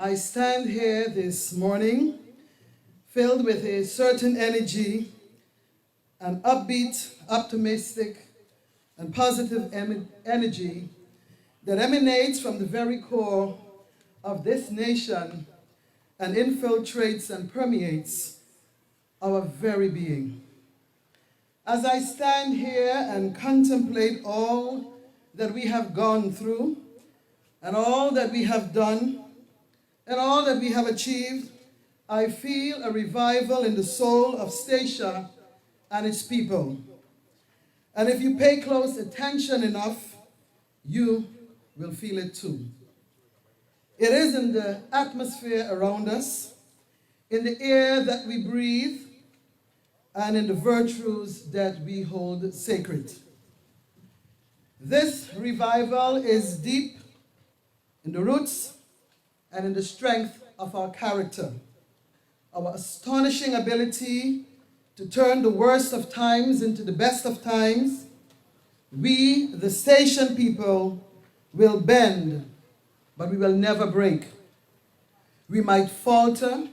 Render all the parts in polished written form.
I stand here this morning filled with a certain energy, an upbeat, optimistic, and positive energy that emanates from the very core of this nation and infiltrates and permeates our very being. As I stand here and contemplate all that we have gone through, and all that we have done, and all that we have achieved, I feel a revival in the soul of Statia and its people. And if you pay close attention enough, you will feel it too. It is in the atmosphere around us, in the air that we breathe, and in the virtues that we hold sacred. This revival is deep in the roots and in the strength of our character, our astonishing ability to turn the worst of times into the best of times. We, the station people, will bend, but we will never break. We might falter,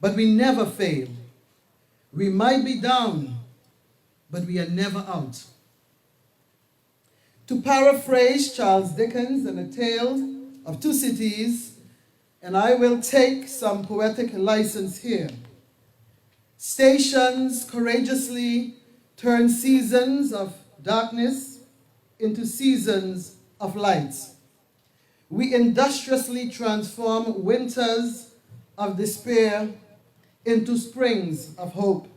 but we never fail. We might be down, but we are never out. To paraphrase Charles Dickens in A Tale of Two Cities, and I will take some poetic license here. Stations courageously turn seasons of darkness into seasons of light. We industriously transform winters of despair into springs of hope.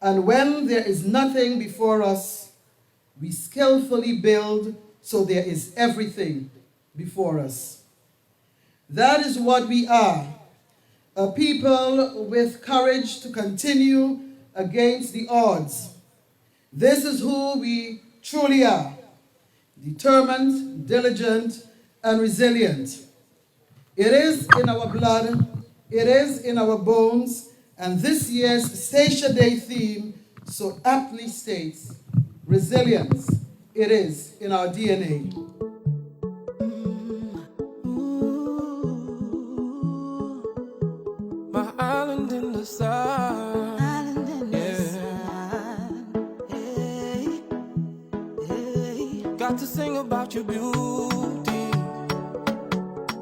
And when there is nothing before us, we skillfully build so there is everything before us. That is what we are, a people with courage to continue against the odds. This is who we truly are, determined, diligent, and resilient. It is in our blood, it is in our bones, and this year's Statia Day theme so aptly states, resilience. It is in our DNA. My island in the sun. Island in the sun. Hey, hey. Got to sing about your beauty.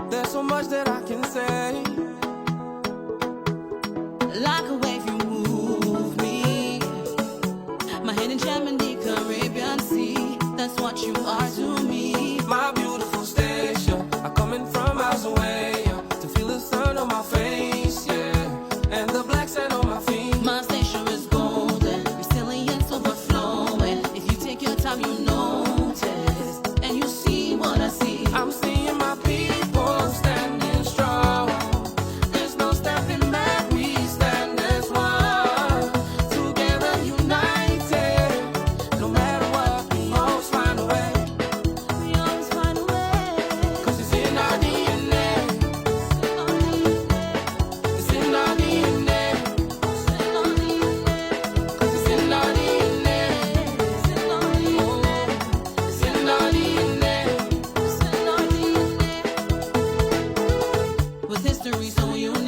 There's so much that I can say. Like a wave you move me. My hidden gem in the Caribbean Sea. That's what you are to me. My beautiful station. I'm coming from miles away to feel the sun on my face, yeah, and the black sand on my feet. My station is golden, resilience overflowing. If you take your time, you notice, and you see what I see. I'm seeing my people standing strong. There's no stepping back, we stand as one. Together united, no matter what, we always find a way. We always find a way. 'Cause it's in our DNA. It's in our DNA. 'Cause it's in our DNA. It's in our DNA. With history so unique.